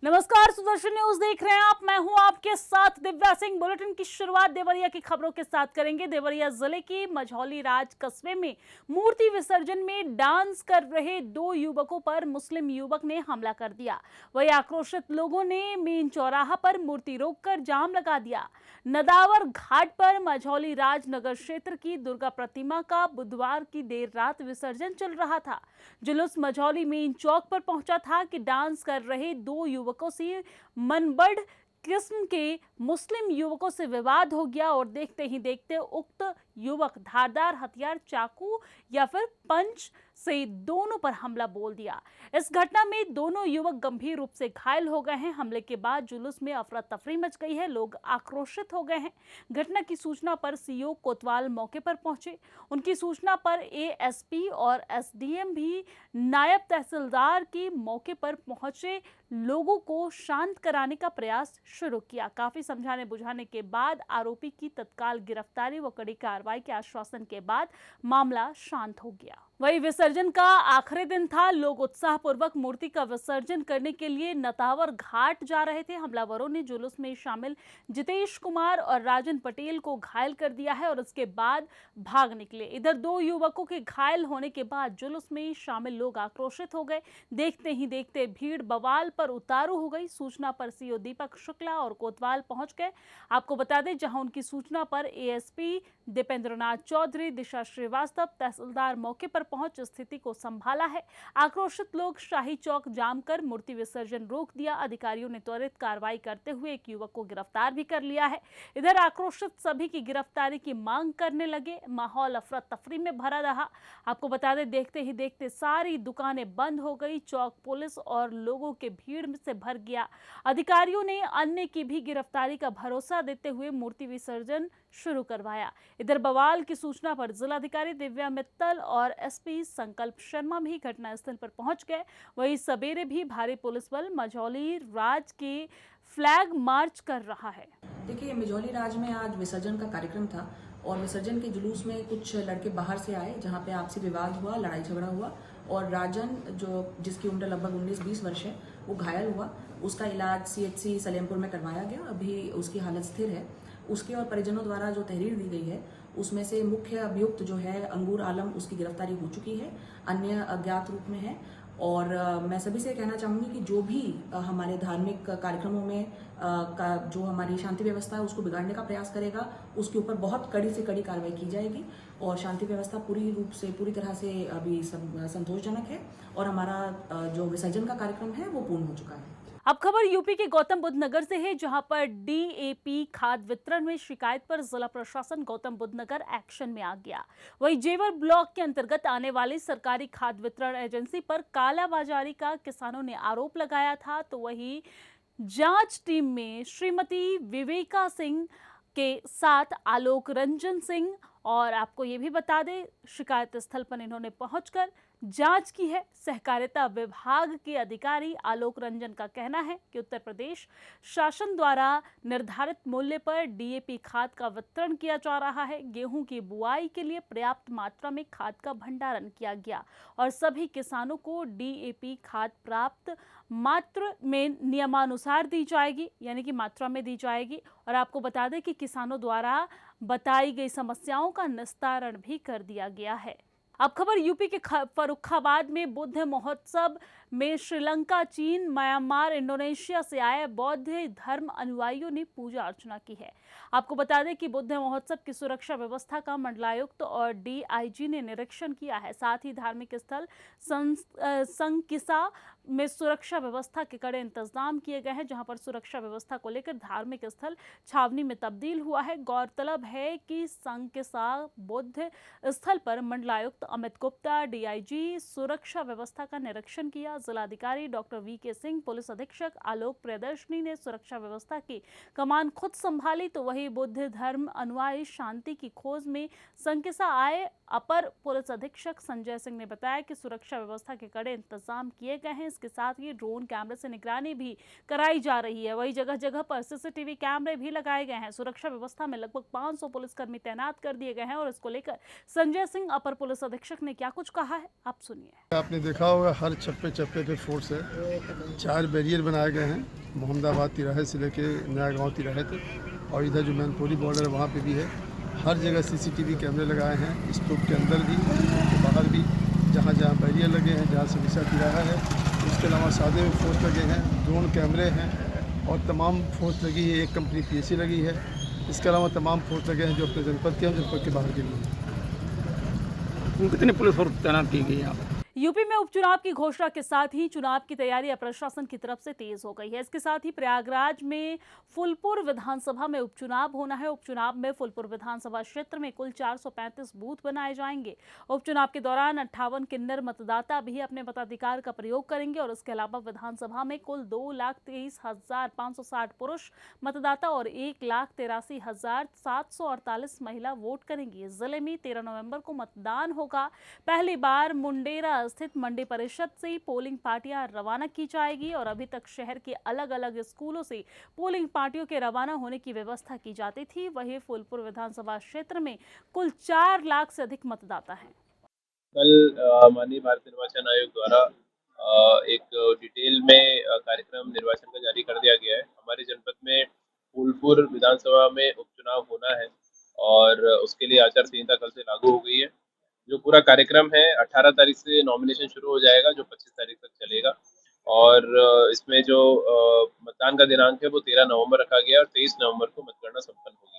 नमस्कार, सुदर्शन न्यूज देख रहे हैं आप। मैं हूं आपके साथ दिव्या सिंह। बुलेटिन की शुरुआत देवरिया की खबरों के साथ करेंगे। देवरिया जिले के मझौली राज कस्बे में मूर्ति विसर्जन में डांस कर रहे 2 युवकों पर मुस्लिम युवक ने हमला कर दिया। वही आक्रोशित लोगों ने मेन चौराहा पर मूर्ति रोककर जाम लगा दिया। नदावर घाट पर मझौली राज नगर क्षेत्र की दुर्गा प्रतिमा का बुधवार की देर रात विसर्जन चल रहा था। जुलूस मझौली मेन चौक पर पहुंचा था कि डांस कर रहे 2 युवकों से मनबड़ किस्म के मुस्लिम युवकों से विवाद हो गया और देखते ही देखते उक्त युवक धारदार हथियार, चाकू या फिर पंच से दोनों पर हमला बोल दिया। इस घटना में दोनों युवक गंभीर रूप से घायल हो गए हैं। हमले के बाद जुलूस में अफरा तफरी मच गई है, लोग आक्रोशित हो गए हैं। घटना की सूचना पर सीओ कोतवाल मौके पर पहुंचे। उनकी सूचना पर एएसपी और एसडीएम भी नायब तहसीलदार के मौके पर पहुंचे लोगों को शांत कराने का प्रयास शुरू किया। काफी समझाने बुझाने के बाद आरोपी की तत्काल गिरफ्तारी व कड़ी कार्रवाई के आश्वासन के बाद मामला शांत हो गया। वही विसर्जन का आखिरी दिन था। लोग उत्साहपूर्वक मूर्ति का विसर्जन करने के लिए नतावर घाट जा रहे थे। हमलावरों ने जुलूस में शामिल जितेश कुमार और राजन पटेल को घायल कर दिया है और उसके बाद भाग निकले। इधर 2 युवकों के घायल होने के बाद जुलूस में शामिल लोग आक्रोशित हो गए। देखते ही देखते भीड़ बवाल पर उतारू हो गई। सूचना पर सीओ दीपक शुक्ला और कोतवाल पहुंच गए। आपको बता दें, जहां उनकी सूचना पर एएसपी दीपेंद्रनाथ चौधरी, दिशा श्रीवास्तव, तहसीलदार मौके पर पहुंच स्थिति को संभाला है। आक्रोशित लोग शाही चौक जाम कर मूर्ति विसर्जन रोक दिया। अधिकारियों ने त्वरित कार्रवाई करते हुए एक युवक को गिरफ्तार भी कर लिया है। इधर आक्रोशित सभी की गिरफ्तारी की मांग करने लगे। माहौल अफरा तफरी में भरा रहा। आपको बता दें, देखते ही देखते सारी दुकानें बंद हो गई। चौक पुलिस और लोगों के भीड़ से भर गया। अधिकारियों ने अन्य की भी गिरफ्तारी का भरोसा देते हुए मूर्ति विसर्जन शुरू करवाया। इधर बवाल की सूचना पर जिलाधिकारी दिव्या मित्तल और एसपी संकल्प शर्मा भी घटनास्थल पर पहुंच गए। वहीं सवेरे भी भारी पुलिस बल मझौली राज के फ्लैग मार्च कर रहा है। देखिए, मझौली राज में आज विसर्जन का कार्यक्रम था और विसर्जन के जुलूस में कुछ लड़के बाहर से आए, जहां पे आपसी विवाद हुआ, लड़ाई झगड़ा हुआ और राजन, जिसकी उम्र लगभग 19-20 वर्ष है, वो घायल हुआ। उसका इलाज सीएचसी सलेमपुर में करवाया गया। अभी उसकी हालत स्थिर है। उसके और परिजनों द्वारा जो तहरीर दी गई है, उसमें से मुख्य अभियुक्त जो है अंगूर आलम, उसकी गिरफ्तारी हो चुकी है। अन्य अज्ञात रूप में है। और मैं सभी से कहना चाहूंगी कि जो भी हमारे धार्मिक कार्यक्रमों में जो हमारी शांति व्यवस्था है उसको बिगाड़ने का प्रयास करेगा, उसके ऊपर बहुत कड़ी से कड़ी कार्रवाई की जाएगी। और शांति व्यवस्था पूरी तरह से अभी संतोषजनक है और हमारा जो विसर्जन का कार्यक्रम है वो पूर्ण हो चुका है। अब खबर यूपी के गौतम बुद्ध नगर से है, जहां पर डीएपी खाद वितरण में शिकायत पर जिला प्रशासन गौतम बुद्ध नगर एक्शन में आ गया। वहीं जेवर ब्लॉक के अंतर्गत आने वाली सरकारी खाद वितरण एजेंसी पर कालाबाजारी का किसानों ने आरोप लगाया था। तो वहीं जांच टीम में श्रीमती विवेका सिंह के साथ आलोक रंजन सिंह, और आपको ये भी बता दें, शिकायत स्थल पर इन्होंने पहुंचकर जांच की है। सहकारिता विभाग के अधिकारी आलोक रंजन का कहना है कि उत्तर प्रदेश शासन द्वारा निर्धारित मूल्य पर डीएपी खाद का वितरण किया जा रहा है। गेहूं की बुआई के लिए पर्याप्त मात्रा में खाद का भंडारण किया गया और सभी किसानों को डीएपी खाद प्राप्त मात्रा में नियमानुसार दी जाएगी, यानी कि मात्रा में दी जाएगी। और आपको बता दें कि किसानों द्वारा बताई गई समस्याओं का निस्तारण भी कर दिया गया है। अब खबर यूपी के फर्रुखाबाद में बुद्ध महोत्सव में श्रीलंका, चीन, म्यांमार, इंडोनेशिया से आए बौद्ध धर्म अनुयायियों ने पूजा अर्चना की है। आपको बता दें कि बुद्ध महोत्सव की सुरक्षा व्यवस्था का मंडलायुक्त और डीआईजी ने निरीक्षण किया है। साथ ही धार्मिक स्थल संकिसा में सुरक्षा व्यवस्था के कड़े इंतजाम किए गए हैं, जहां पर सुरक्षा व्यवस्था को लेकर धार्मिक स्थल छावनी में तब्दील हुआ है। गौरतलब है कि संकिसा बुद्ध स्थल पर मंडलायुक्त अमित गुप्ता, डीआईजी सुरक्षा व्यवस्था का निरीक्षण किया। जिलाधिकारी डॉक्टर वीके सिंह, पुलिस अधीक्षक आलोक प्रियदर्शनी ने सुरक्षा व्यवस्था की कमान खुद संभाली। तो वही बुद्ध धर्म अनुयायी शांति की खोज में संकिसा आए। अपर पुलिस अधीक्षक संजय सिंह ने बताया कि सुरक्षा व्यवस्था के कड़े इंतजाम किए गए हैं। इसके साथ ही ड्रोन कैमरे से निगरानी भी कराई जा रही है। वही जगह जगह पर सीसीटीवी कैमरे भी लगाए गए हैं। सुरक्षा व्यवस्था में लगभग 500 पुलिसकर्मी तैनात कर दिए गए हैं। और इसको लेकर संजय सिंह, अपर पुलिस अधीक्षक, ने क्या कुछ कहा है, आप सुनिए। आपने देखा होगा हर चप्पे पे फोर्स है। 4 बैरियर बनाए गए हैं मोहम्मदाबाद तिराहे से लेके नया गाँव तिराहे तक, और इधर जो मैनपुरी बॉर्डर है वहाँ पे भी है। हर जगह CCTV कैमरे लगाए हैं, स्तूप के अंदर भी बाहर भी, जहाँ जहाँ बैरियर लगे हैं, जहाँ से विसा तिराहा है। उसके अलावा सादे में फोर्स लगे हैं, ड्रोन कैमरे हैं और तमाम फोर्स लगी है। एक कंपनी PSC लगी है। इसके अलावा तमाम फोर्स लगे हैं जो अपने जनपद के हैं, जनपद के बाहर के लिए। कितनी पुलिस फोर्स तैनात की गई है यहाँ पर? यूपी में उपचुनाव की घोषणा के साथ ही चुनाव की तैयारी प्रशासन की तरफ से तेज हो गई है। इसके साथ ही प्रयागराज में फुलपुर विधानसभा में उपचुनाव होना है। उपचुनाव में फुलपुर विधानसभा क्षेत्र में कुल 435 बूथ बनाए जाएंगे। उपचुनाव के दौरान 58 किन्नर मतदाता भी अपने मताधिकार का प्रयोग करेंगे और इसके अलावा विधानसभा में कुल 2,23,560 पुरुष मतदाता और 1,83,748 महिला वोट करेंगी। जिले में 13 नवंबर को मतदान होगा। पहली बार मुंडेरा स्थित मंडी परिषद से पोलिंग पार्टियां रवाना की जाएगी और अभी तक शहर के अलग अलग स्कूलों से पोलिंग पार्टियों के रवाना होने की व्यवस्था की जाती थी। वहीं फुलपुर विधानसभा क्षेत्र में कुल 4 लाख से अधिक मतदाता हैं। कल माननीय भारत निर्वाचन आयोग द्वारा एक डिटेल में कार्यक्रम निर्वाचन का जारी कर दिया गया है। हमारे जनपद में फूलपुर विधानसभा में उपचुनाव होना है और उसके लिए आचार संहिता कल से लागू हो गई है। जो पूरा कार्यक्रम है 18 तारीख से नॉमिनेशन शुरू हो जाएगा, जो 25 तारीख तक चलेगा। और इसमें जो मतदान का दिनांक है वो 13 नवंबर रखा गया और 23 नवंबर को मतगणना संपन्न होगी।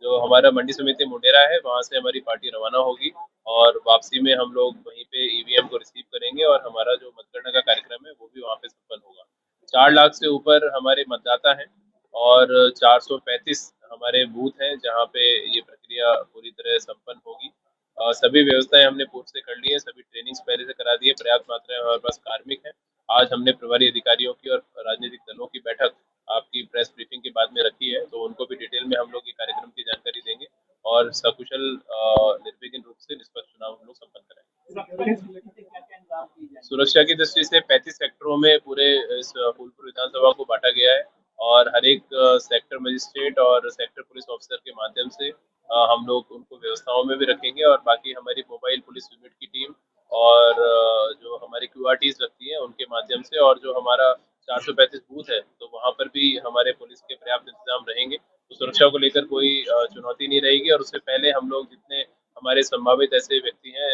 जो हमारा मंडी समिति मुंडेरा है वहाँ से हमारी पार्टी रवाना होगी और वापसी में हम लोग वहीं पे EVM को रिसीव करेंगे और हमारा जो मतगणना का कार्यक्रम है वो भी वहाँ पे संपन्न होगा। 4 लाख से ऊपर हमारे मतदाता हैं और 435 हमारे बूथ हैं जहाँ पे ये प्रक्रिया पूरी तरह संपन्न होगी। सभी व्यवस्थाएं हमने पूर्व से कर ली है, सभी ट्रेनिंग्स पहले से करा दी है। पर्याप्त मात्रा में हमारे पास कार्मिक हैं। आज हमने प्रभारी अधिकारियों की और राजनीतिक दलों की बैठक आपकी प्रेस ब्रीफिंग के बाद में रखी है, तो उनको भी डिटेल में हम लोग ये कार्यक्रम की जानकारी देंगे और सकुशल निर्विघ्न रूप से निष्पक्ष चुनाव हम लोग संपन्न कराएंगे। सुरक्षा की दृष्टि से 35 सेक्टरों में पूरे इस फूलपुर विधानसभा को बांटा गया है और हर एक सेक्टर मजिस्ट्रेट और सेक्टर पुलिस ऑफिसर के माध्यम से हम लोग उनको व्यवस्थाओं में भी रखेंगे और बाकी हमारी मोबाइल पुलिस यूनिट की टीम और जो हमारी QRTs लगती हैं उनके माध्यम से, और जो हमारा 435 बूथ है तो वहाँ पर भी हमारे पुलिस के पर्याप्त इंतजाम रहेंगे। तो सुरक्षा को लेकर कोई चुनौती नहीं रहेगी। और उससे पहले हम लोग जितने हमारे संभावित ऐसे व्यक्ति हैं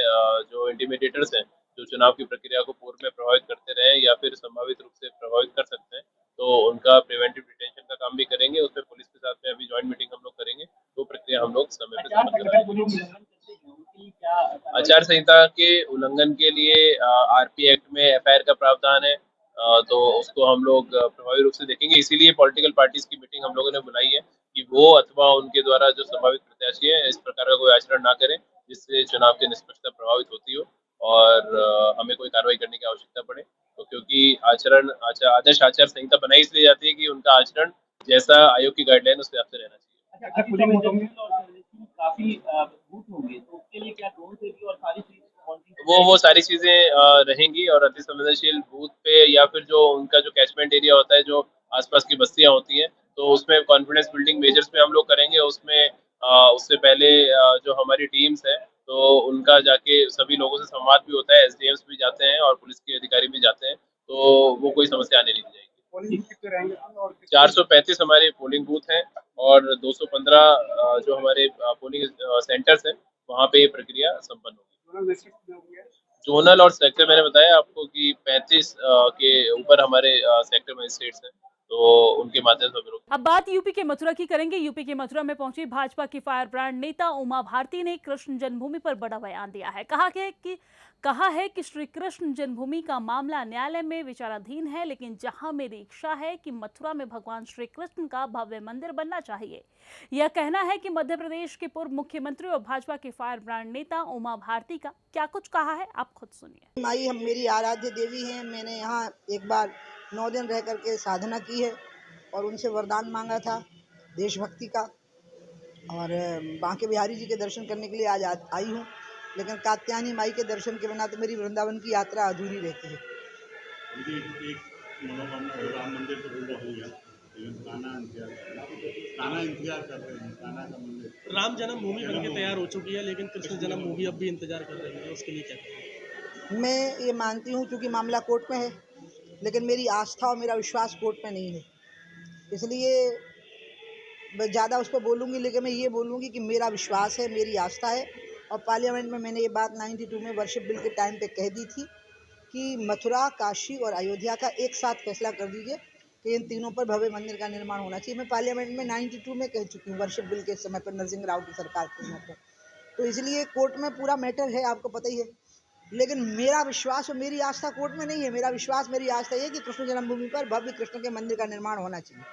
जो इंटिमिडेटर्स हैं, जो चुनाव की प्रक्रिया को पूर्व में प्रभावित करते रहे या फिर संभावित रूप से प्रभावित कर सकते हैं, तो उनका प्रिवेंटिव डिटेंशन का काम भी करेंगे। उसमें पुलिस के साथ में अभी ज्वाइंट मीटिंग हम लोग करेंगे, तो प्रक्रिया हम लोग समय पर संपन्न कराएंगे। आचार संहिता के उल्लंघन के लिए RP एक्ट में FIR का प्रावधान है, तो उसको हम लोग प्रभावी रूप से देखेंगे। इसीलिए पॉलिटिकल पार्टीज की मीटिंग हम लोगों ने बुलाई है कि वो अथवा उनके द्वारा जो संभावित प्रत्याशी है इस प्रकार का कोई आचरण ना करें जिससे चुनाव की निष्पक्षता प्रभावित होती हो और हमें कोई कार्रवाई करने की आवश्यकता पड़े। तो क्योंकि आदर्श आचार संहिता बनाई इसलिए जाती है कि उनका आचरण जैसा आयोग की गाइडलाइन उसके हिसाब से रहना चाहिए। काफी बूथ होंगे तो उसके लिए क्या ड्रोन से भी और सारी चीज वो सारी चीजें रहेंगी और अति संवेदनशील बूथ पे या फिर जो उनका जो कैचमेंट एरिया होता है, जो आसपास की बस्तियां होती हैं, तो उसमें कॉन्फिडेंस बिल्डिंग मेजर्स पे हम लोग करेंगे। उसमें उससे पहले जो हमारी टीम्स है तो उनका जाके सभी लोगों से संवाद भी होता है। SDMs भी जाते हैं और पुलिस के अधिकारी भी जाते हैं, तो वो कोई समस्या आने नहीं दी जाएगी। 435 हमारे पोलिंग बूथ हैं और 215 जो हमारे पोलिंग सेंटर्स हैं वहाँ पे ये प्रक्रिया संपन्न होगी। जोनल और सेक्टर मैंने बताया आपको कि 35 के ऊपर हमारे सेक्टर मजिस्ट्रेट्स हैं, तो उनके माध्यम से हम लोग। अब बात यूपी के मथुरा की करेंगे। यूपी के मथुरा में पहुंची भाजपा की फायर ब्रांड नेता उमा भारती ने कृष्ण जन्मभूमि पर बड़ा बयान दिया है। कहा है कि श्री कृष्ण जन्मभूमि का मामला न्यायालय में विचाराधीन है, लेकिन जहां मेरी इच्छा है कि मथुरा में भगवान श्री कृष्ण का भव्य मंदिर बनना चाहिए। यह कहना है कि मध्य प्रदेश के पूर्व मुख्यमंत्री और भाजपा के फायर ब्रांड नेता उमा भारती का क्या कुछ कहा है, आप खुद सुनिए। माई हम मेरी आराध्य देवी हैं। मैंने यहाँ एक बार 9 दिन रह करके साधना की है और उनसे वरदान मांगा था देशभक्ति का, और बांके बिहारी जी के दर्शन करने के लिए आज आई हूँ, लेकिन कात्यायनी माई के दर्शन के बिना तो मेरी वृंदावन की यात्रा अधूरी रहती है। राम मंदिर तो पूरा हो गया, लेकिन कान्हा इंतजार कर रहे हैं। कान्हा का मंदिर राम जन्मभूमि बनके तैयार हो चुकी है, लेकिन कृष्ण जन्मभूमि अब भी इंतजार कर रही है, उसके लिए क्या करें? मैं ये मानती हूँ क्योंकि मामला कोर्ट में है, लेकिन मेरी आस्था और मेरा विश्वास कोर्ट में नहीं है, इसलिए मैं ज़्यादा उस पर बोलूँगी, लेकिन मैं ये बोलूँगी कि मेरा विश्वास है, मेरी आस्था है। और पार्लियामेंट में मैंने ये बात 92 में वर्शिप बिल के टाइम पे कह दी थी कि मथुरा, काशी और अयोध्या का एक साथ फैसला कर दीजिए कि इन तीनों पर भव्य मंदिर का निर्माण होना चाहिए। मैं पार्लियामेंट में 92 में कह चुकी हूँ, वर्शिप बिल के समय पर, नरसिंह राव की सरकार के समय पर। तो इसलिए कोर्ट में पूरा मैटर है, आपको पता ही है। लेकिन मेरा विश्वास और मेरी आस्था कोर्ट में नहीं है। मेरा विश्वास, मेरी आस्था ये कि कृष्ण जन्मभूमि पर भव्य कृष्ण के मंदिर का निर्माण होना चाहिए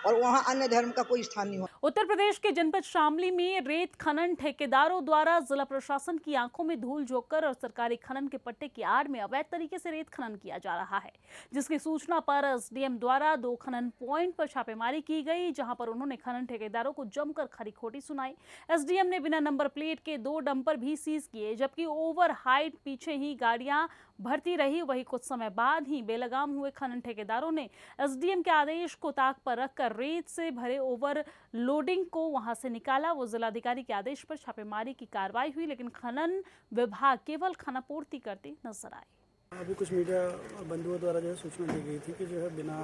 और वहाँ अन्य धर्म का कोई स्थान नहीं हो। उत्तर प्रदेश के जनपद शामली में रेत खनन ठेकेदारों द्वारा जिला प्रशासन की आंखों में धूल झोंककर और सरकारी खनन के पट्टे की आड़ में अवैध तरीके से रेत खनन किया जा रहा है, जिसकी सूचना पर एसडीएम द्वारा 2 खनन पॉइंट पर छापेमारी की गई, जहां पर उन्होंने खनन ठेकेदारों को जमकर खरी खोटी सुनाई। एसडीएम ने बिना नंबर प्लेट के 2 डंपर भी सीज किए, जबकि ओवर हाइट पीछे ही गाड़ियां भरती रही। वही कुछ समय बाद ही बेलगाम हुए खनन ठेकेदारों ने एसडीएम के आदेश को ताक पर रखकर रेत से भरे ओवर लोडिंग को वहां से निकाला। वो जिलाधिकारी के आदेश पर छापेमारी की कार्रवाई हुई, लेकिन खनन विभाग केवल खानापूर्ति करते नजर आए। अभी कुछ मीडिया बंधुओं द्वारा जो है सूचना दी गई थी कि जो है बिना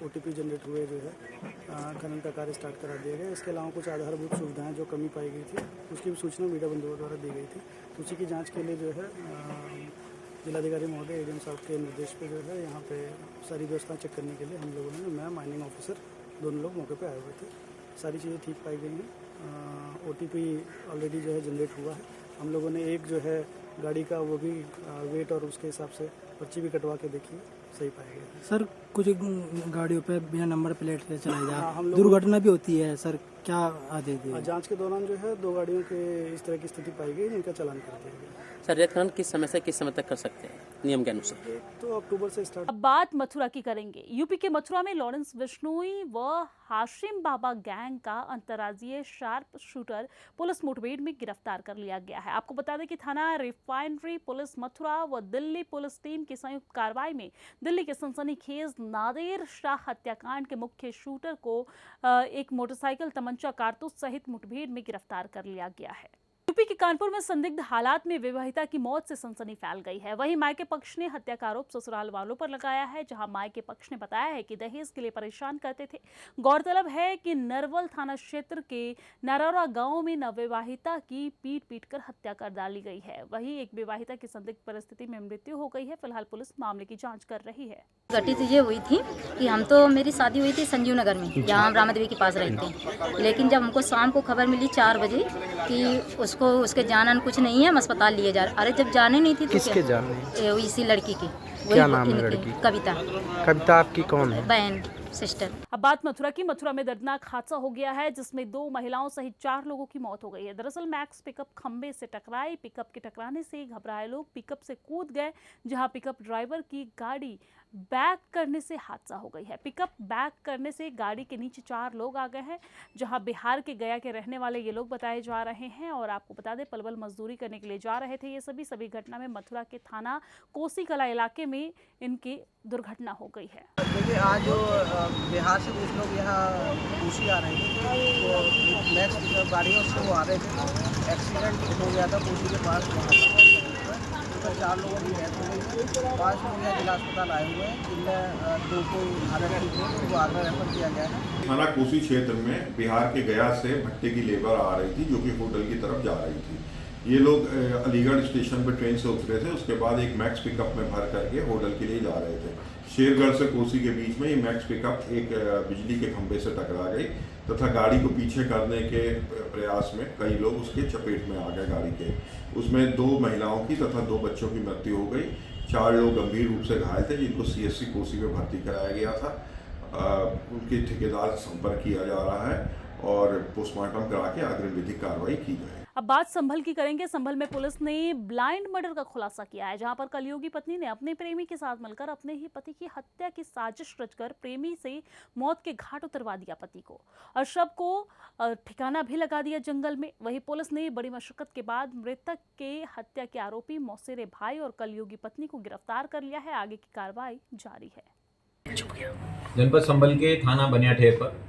ओटीपी जनरेट हुए जो है खनन का कार्य स्टार्ट करा दिया गया। इसके अलावा कुछ आधारभूत सुविधाएं जो कमी पाई गई थी, उसकी भी सूचना मीडिया बंधुओं द्वारा दी गई थी। उसी की जाँच के लिए जो है जिलाधिकारी महोदय एडीएम साहब के निर्देश पे जो है यहाँ पे सारी व्यवस्था चेक करने के लिए हम लोगों ने, मैं, माइनिंग ऑफिसर, दोनों लोग मौके पे आए हुए थे। सारी चीज़ें ठीक पाई गई हैं। ओटीपी ऑलरेडी जो है जनरेट हुआ है। हम लोगों ने एक जो है गाड़ी का वो भी वेट और उसके हिसाब से पर्ची भी कटवा के देखी, सही पाया गया। सर कुछ गाड़ियों पे बिना नंबर प्लेट के चलाई जा दुर्घटना भी होती है, सर क्या आदेश दिए? जांच के दौरान जो है 2 गाड़ियों के इस तरह की स्थिति पाई गई, जिनका चालान कर दिया गया। सर रेत खनन किस समय से किस समय तक कर सकते हैं नियम के अनुसार? तो अक्टूबर से स्टार्ट। अब बात मथुरा की करेंगे। यूपी के मथुरा में लॉरेंस बिश्नोई व हाशिम बाबा गैंग का अंतर्राज्यीय शार्प शूटर पुलिस मुठभेड़ में गिरफ्तार कर लिया गया है। आपको बता दें कि थाना रिफाइनरी पुलिस मथुरा व दिल्ली पुलिस टीम की संयुक्त कार्रवाई में दिल्ली के सनसनीखेज नादेर शाह हत्याकांड के मुख्य शूटर को एक मोटरसाइकिल, तमंचा, कारतूस सहित मुठभेड़ में गिरफ्तार कर लिया गया है। यूपी के कानपुर में संदिग्ध हालात में विवाहिता की मौत से सनसनी फैल गई है। वहीं मायके पक्ष ने हत्या का आरोप ससुराल वालों पर लगाया है, जहां मायके पक्ष ने बताया है कि दहेज के लिए परेशान करते थे। गौरतलब है कि नरवल थाना क्षेत्र के नरौरा गांव में नवविवाहिता की पीट कर हत्या कर डाली गई है। वहीं एक विवाहिता की संदिग्ध परिस्थिति में मृत्यु हो गई है। फिलहाल पुलिस मामले की जाँच कर रही है। घटित ये हुई थी कि हम तो, मेरी शादी हुई थी संजीव नगर में, जहाँ हम रामा देवी के पास रहते हैं। लेकिन जब हमको शाम को खबर मिली 4 बजे कि उसको, उसके जानन कुछ नहीं है, हम अस्पताल लिए जा रहे। अरे जब जाने नहीं थी तो किसके जाने? इसी लड़की की। क्या नाम है लड़की? कविता। कविता आपकी कौन है? बहन, सिस्टर। अब बात मथुरा की। मथुरा में दर्दनाक हादसा हो गया है, जिसमें 2 महिलाओं सहित 4 लोगों की मौत हो गई है। दरअसल मैक्स पिकअप खंबे से टकराई। पिकअप के टकराने से घबराए लोग पिकअप से कूद गए, जहां पिकअप ड्राइवर की गाड़ी बैक करने से हादसा हो गई है। पिकअप बैक करने से गाड़ी के नीचे 4 लोग आ गए हैं, जहां बिहार के गया के रहने वाले ये लोग बताए जा रहे हैं। और आपको बता दें, पलवल मजदूरी करने के लिए जा रहे थे ये सभी घटना में मथुरा के थाना कोसी कला इलाके में इनकी दुर्घटना हो गई है। देखिए, आज जो बिहार से कुछ लोग यहाँ कोसी आ रहे थे, वो मैक्स गाड़ियों से वो आ रहे थे। एक्सीडेंट हो गया था कोसी के पास, तो 4 लोगों की डेथ हो गई। 5 लोग यहाँ जिला अस्पताल आए हुए हैं, जिनमें 2 को हालत ठीक है, उनको आगरा रेफर किया गया है। थाना कोसी क्षेत्र में बिहार के गया से भट्टे की लेबर आ रही थी, जो कि होटल की तरफ जा रही थी। ये लोग अलीगढ़ स्टेशन पर ट्रेन से उतरे थे, उसके बाद एक मैक्स पिकअप में भर करके होटल के लिए जा रहे थे। शेरगढ़ से कोसी के बीच में ये मैक्स पिकअप एक बिजली के खंभे से टकरा गई तथा गाड़ी को पीछे करने के प्रयास में कई लोग उसके चपेट में आ गए गाड़ी के। उसमें 2 महिलाओं की तथा 2 बच्चों की मृत्यु हो गई। 4 लोग गंभीर रूप से घायल थे, जिनको सीएससी कोसी में भर्ती कराया गया था। उनके ठेकेदार से संपर्क किया जा रहा है और पोस्टमार्टम करा के अग्रिम विधिक कार्रवाई की जाए। अब बात संभल की करेंगे। संभल में पुलिस ने ब्लाइंड मर्डर का खुलासा किया है, जहां पर कलयुगी पत्नी ने अपने प्रेमी के साथ मिलकर अपने ही पति की हत्या की साजिश रचकर प्रेमी से मौत के घाट उतरवा दिया पति को, और शव को ठिकाना भी लगा दिया जंगल में। वहीं पुलिस ने बड़ी मशक्कत के बाद मृतक के हत्या के आरोपी मौसेरे भाई और कलयुगी पत्नी को गिरफ्तार कर लिया है। आगे की कार्रवाई जारी है। जनपद संभल के थाना बनियाठेर पर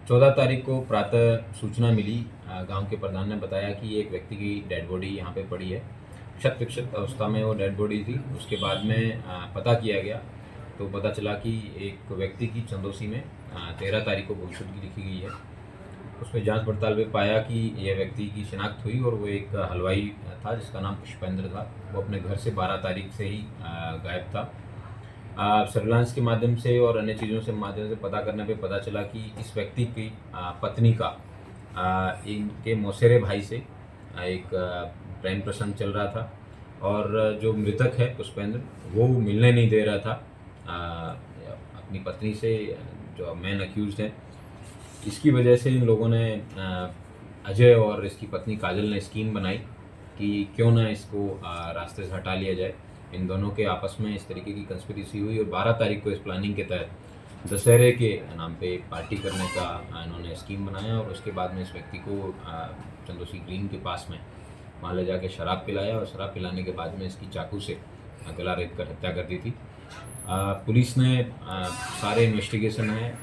14 तारीख को प्रातः सूचना मिली। गांव के प्रधान ने बताया कि एक व्यक्ति की डेड बॉडी यहां पे पड़ी है। क्षत विक्षत अवस्था में वो डेड बॉडी थी। उसके बाद में पता किया गया तो पता चला कि एक व्यक्ति की चंदोसी में 13 तारीख को गुमशुदगी लिखी गई है। उसमें जांच पड़ताल में पाया कि यह व्यक्ति की शिनाख्त हुई और वो एक हलवाई था जिसका नाम पुष्पेंद्र था। वो अपने घर से 12 तारीख से ही गायब था। सर्विलांस के माध्यम से और अन्य चीज़ों से माध्यम से पता करने पे पता चला कि इस व्यक्ति की पत्नी का इनके मौसेरे भाई से एक प्रेम प्रसंग चल रहा था और जो मृतक है पुष्पेंद्र वो मिलने नहीं दे रहा था अपनी पत्नी से, जो मेन अक्यूज्ड है। इसकी वजह से इन लोगों ने अजय और इसकी पत्नी काजल ने स्कीम बनाई कि क्यों ना इसको रास्ते से हटा लिया जाए। इन दोनों के आपस में इस तरीके की कंस्पिरेसी हुई और 12 तारीख को इस प्लानिंग के तहत दशहरे के नाम पे पार्टी करने का इन्होंने स्कीम बनाया और उसके बाद में इस व्यक्ति को चंदोसी ग्रीन के पास में वहाँ ले जाके शराब पिलाया और शराब पिलाने के बाद में इसकी चाकू से गला रेत कर हत्या कर दी थी। पुलिस ने सारे इन्वेस्टिगेशन है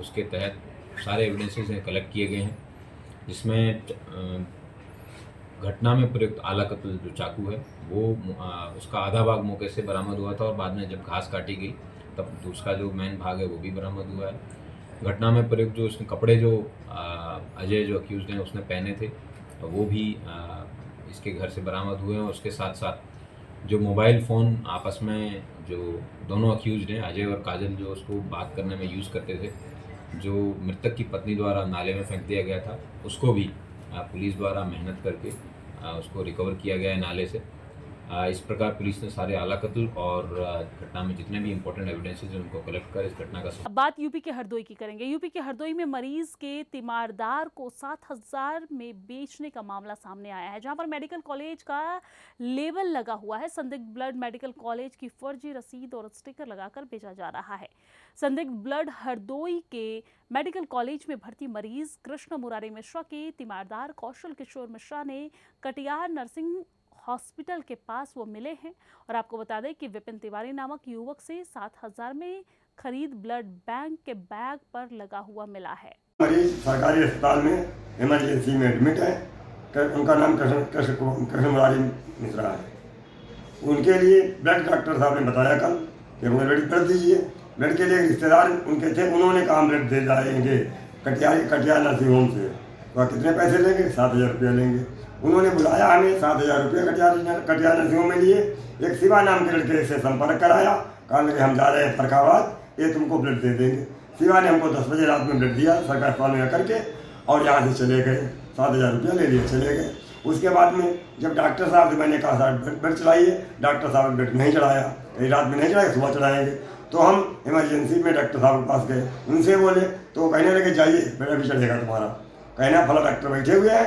उसके तहत सारे एविडेंसेस हैं कलेक्ट किए गए हैं, जिसमें घटना में प्रयुक्त आला कत्ल जो चाकू है वो उसका आधा भाग मौके से बरामद हुआ था और बाद में जब घास काटी गई तब उसका जो मेन भाग है वो भी बरामद हुआ है। घटना में प्रयुक्त जो उसने कपड़े जो अजय जो अक्यूज्ड हैं उसने पहने थे तो वो भी इसके घर से बरामद हुए हैं। और उसके साथ साथ जो मोबाइल फ़ोन आपस में जो दोनों अक्यूज्ड हैं अजय और काजल जो उसको बात करने में यूज़ करते थे, जो मृतक की पत्नी द्वारा नाले में फेंक दिया गया था उसको भी पुलिस द्वारा मेहनत करके उसको रिकवर किया गया है नाले से। इस प्रकार पुलिस ने सारे आला कत्ल और घटना में जितने भी इंपॉर्टेंट एविडेंसेस हैं उनको कलेक्ट कर इस घटना का। अब बात यूपी के हरदोई की करेंगे। यूपी के हरदोई में मरीज के तीमारदार को 7,000 में बेचने का मामला सामने आया है, जहां पर मेडिकल कॉलेज का लेबल लगा हुआ है। संदिग्ध ब्लड मेडिकल कॉलेज की फर्जी रसीद और स्टिकर लगाकर बेचा जा रहा है। संदिग्ध ब्लड हरदोई के मेडिकल कॉलेज में भर्ती मरीज कृष्ण मुरारी मिश्रा के तीमारदार कौशल किशोर मिश्रा ने कटिहार नर्सिंग हॉस्पिटल के पास वो मिले हैं। और आपको बता दें कि विपिन तिवारी नामक युवक से 7,000 में खरीद ब्लड बैंक के बैग पर लगा हुआ मिला है। मरीज सरकारी अस्पताल में इमरजेंसी में एडमिट है। उनका नाम कृष्ण मुरारी मिश्रा है। उनके लिए ब्लड डॉक्टर साहब ने बताया कल कि हमें ब्लड दीजिए। ब्लड के लिए रिश्तेदार उनके थे, उन्होंने कहा ब्लड दे जाएंगे कटिहार नर्सिंग होम से। तो कितने पैसे लेंगे? 7,000 रुपये लेंगे। उन्होंने बुलाया हमें 7,000 रुपये कटिहार नर्सिंग होम में लिए। एक शिवा नाम के लड़के से संपर्क कराया, कहा कि हम जा रहे हैं फरखाबाद, ये तुमको ब्लड दे देंगे। शिवा ने हमको 10 बजे रात में ब्लड दिया सरकारी अस्पताल में करके और यहाँ से चले गए। 7,000 रुपया ले लिए चले गए। उसके बाद में जब डॉक्टर साहब से मैंने कहा साहब ब्लड चढ़ाइए, डॉक्टर साहब ने ब्लड नहीं चढ़ाया। रात में नहीं चढ़ाया, सुबह चढ़ाएंगे। तो हम इमरजेंसी में डॉक्टर साहब के पास गए, उनसे बोले तो वो कहने लगे जाइए ब्लड अभी चढ़ेगा तुम्हारा। कहना फला डॉक्टर बैठे हुए हैं,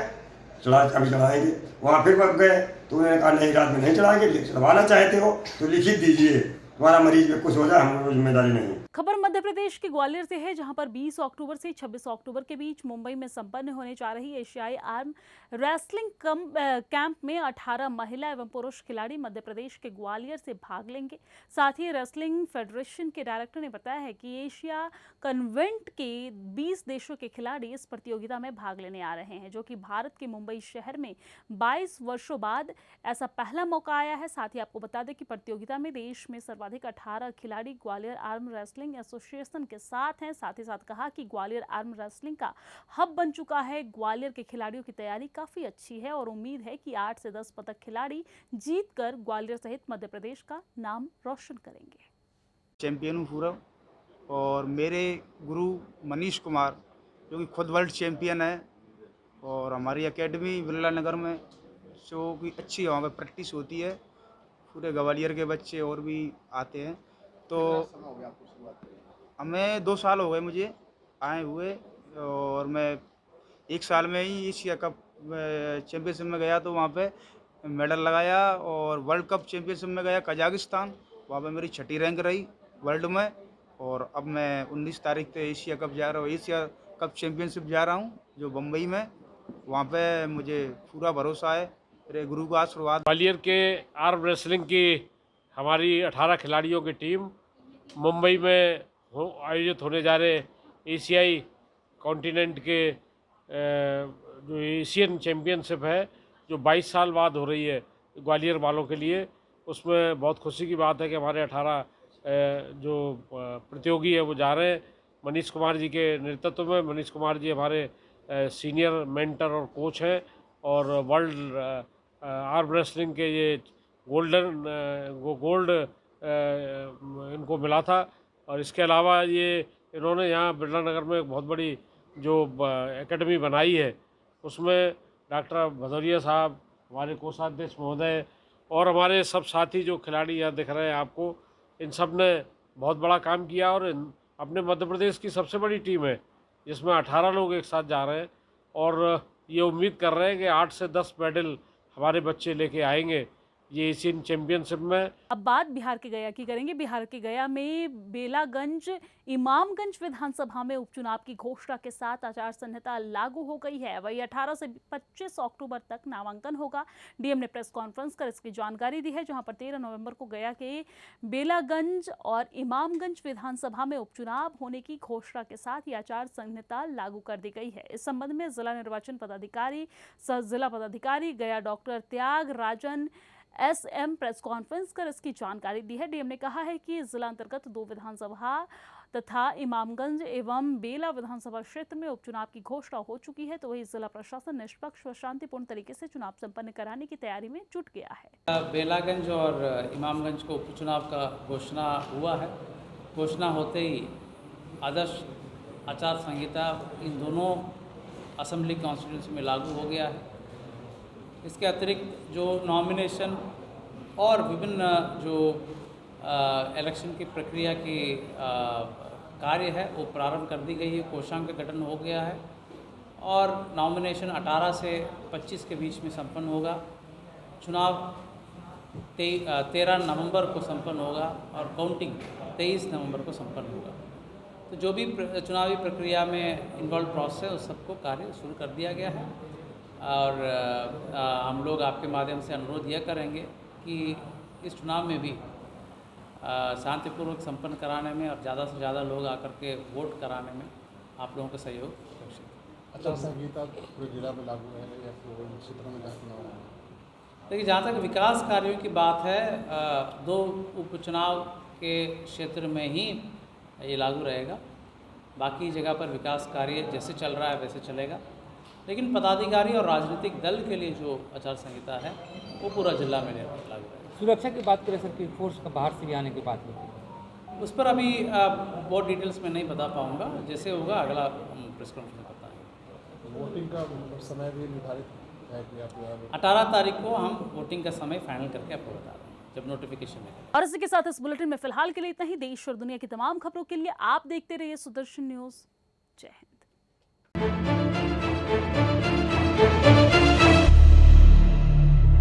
अभी चढ़ाएंगे। वहाँ फिर वक्त गए तो उन्होंने कहा नहीं रात में नहीं चढ़ाएंगे, चढ़वाना चाहते हो तो लिखित दीजिए, तुम्हारा मरीज में कुछ हो जाए, हम जिम्मेदारी नहीं। खबर मध्य प्रदेश के ग्वालियर से है, जहां पर 20 अक्टूबर से 26 अक्टूबर के बीच मुंबई में संपन्न होने जा रही एशियाई आर्म रेसलिंग कैंप में 18 महिला एवं पुरुष खिलाड़ी मध्य प्रदेश के ग्वालियर से भाग लेंगे। साथ ही रेसलिंग फेडरेशन के डायरेक्टर ने बताया है कि एशिया कन्वेंट के 20 देशों के खिलाड़ी इस प्रतियोगिता में भाग लेने आ रहे हैं, जो कि भारत के मुंबई शहर में 22 वर्षों बाद ऐसा पहला मौका आया है। साथ ही आपको बता दें कि प्रतियोगिता में देश में सर्वाधिक 18 खिलाड़ी ग्वालियर आर्म रेसलिंग एसोसिएशन के साथ हैं। साथ ही साथ कहा कि ग्वालियर आर्म रेसलिंग का हब बन चुका है। ग्वालियर के खिलाड़ियों की तैयारी काफी अच्छी है और उम्मीद है कि 8 से 10 पदक खिलाड़ी जीतकर ग्वालियर सहित मध्य प्रदेश का नाम रोशन करेंगे। चैंपियन हूँ पूरा, और मेरे गुरु मनीष कुमार जो कि खुद वर्ल्ड चैंपियन है, और हमारी एकेडमी बिरला नगर में जो कि अच्छी वहाँ पर प्रैक्टिस होती है। पूरे ग्वालियर के बच्चे और भी आते हैं। तो हमें 2 साल हो गए मुझे आए हुए, और मैं 1 साल में ही एशिया कप चैंपियनशिप में गया तो वहाँ पे मेडल लगाया, और वर्ल्ड कप चैंपियनशिप में गया कजाकिस्तान, वहाँ पे मेरी 6ठी रैंक रही वर्ल्ड में। और अब मैं 19 तारीख से एशिया कप जा रहा हूँ, एशिया कप चैंपियनशिप जा रहा हूँ जो बम्बई में। वहाँ पे मुझे पूरा भरोसा है, मेरे गुरु का आशीर्वाद। ग्वालियर के आर्म रेसलिंग की हमारी 18 खिलाड़ियों की टीम मुंबई में आयोजित होने जा रहे एशियाई कॉन्टिनेंट के जो एशियन चैम्पियनशिप है जो 22 साल बाद हो रही है, ग्वालियर वालों के लिए। उसमें बहुत खुशी की बात है कि हमारे 18 जो प्रतियोगी है वो जा रहे हैं मनीष कुमार जी के नेतृत्व में। मनीष कुमार जी हमारे सीनियर मेंटर और कोच हैं और वर्ल्ड आर्म रेसलिंग के ये गोल्ड इनको मिला था। और इसके अलावा ये इन्होंने यहाँ बिरला नगर में एक बहुत बड़ी जो एकेडमी बनाई है उसमें डॉक्टर भदौरिया साहब, हमारे कोषाध्यक्ष महोदय और हमारे सब साथी जो खिलाड़ी यहाँ दिख रहे हैं आपको, इन सब ने बहुत बड़ा काम किया। और अपने मध्य प्रदेश की सबसे बड़ी टीम है जिसमें 18 लोग एक साथ जा रहे हैं और ये उम्मीद कर रहे हैं कि 8 से 10 मेडल हमारे बच्चे लेके आएंगे ये एशियन चैंपियनशिप में। अब बात बिहार के गया की करेंगे। बिहार के गया में बेलागंज इमामगंज विधानसभा में उपचुनाव की घोषणा के साथ आचार संहिता लागू हो गई है। वही 18 से 25 अक्टूबर तक नामांकन होगा। डीएम ने प्रेस कॉन्फ्रेंस कर इसकी जानकारी दी है, जहां पर 13 नवंबर को गया के बेलागंज और इमामगंज विधानसभा में उपचुनाव होने की घोषणा के साथ ये आचार संहिता लागू कर दी गई है। इस संबंध में जिला निर्वाचन पदाधिकारी सह जिला पदाधिकारी गया डॉक्टर त्याग राजन एसएम प्रेस कॉन्फ्रेंस कर इसकी जानकारी दी है। डीएम ने कहा है कि जिला अंतर्गत 2 विधानसभा तथा इमामगंज एवं बेला विधानसभा क्षेत्र में उपचुनाव की घोषणा हो चुकी है, तो वही जिला प्रशासन निष्पक्ष व शांतिपूर्ण तरीके से चुनाव संपन्न कराने की तैयारी में जुट गया है। बेलागंज और इमामगंज को उपचुनाव का घोषणा हुआ है। घोषणा होते ही आदर्श आचार संहिता इन दोनों असेंबली कॉन्स्टिट्यूंसी में लागू हो गया है। इसके अतिरिक्त जो नॉमिनेशन और विभिन्न जो इलेक्शन की प्रक्रिया की कार्य है वो प्रारंभ कर दी गई है। कोषांग का गठन हो गया है और नॉमिनेशन 18 से 25 के बीच में संपन्न होगा। चुनाव 13 नवंबर को संपन्न होगा और काउंटिंग 23 नवंबर को संपन्न होगा। तो जो भी चुनावी प्रक्रिया में इन्वॉल्व प्रोसेस है उस सबको कार्य शुरू कर दिया गया है। और हम लोग आपके माध्यम से अनुरोध यह करेंगे कि इस चुनाव में भी शांतिपूर्वक संपन्न कराने में और ज़्यादा से ज़्यादा लोग आकर के वोट कराने में आप लोगों का सहयोग रखें। आचार संहिता पूरे जिला में लागू है या फिर क्षेत्रों में चुनाव है? देखिए, जहाँ तक विकास कार्यों की बात है 2 उपचुनाव के क्षेत्र में ही ये लागू रहेगा। बाकी जगह पर विकास कार्य जैसे चल रहा है वैसे चलेगा, लेकिन पदाधिकारी और राजनीतिक दल के लिए जो आचार संहिता है वो पूरा जिला में लागू है। सुरक्षा की बात करें सर कि फोर्स का बाहर से भी आने की बात है, उस पर अभी बहुत डिटेल्स में नहीं बता पाऊंगा। जैसे होगा अगला प्रेस कॉन्फ्रेंस में बताएंगे। वोटिंग का समय भी निर्धारित है कि आप 18 तारीख को हम वोटिंग का समय फाइनल करके आपको बता दें जब नोटिफिकेशन है। और इसी के साथ इस बुलेटिन में फिलहाल के लिए इतना ही। देश और दुनिया की तमाम खबरों के लिए आप देखते रहिए सुदर्शन न्यूज। जय हिंद।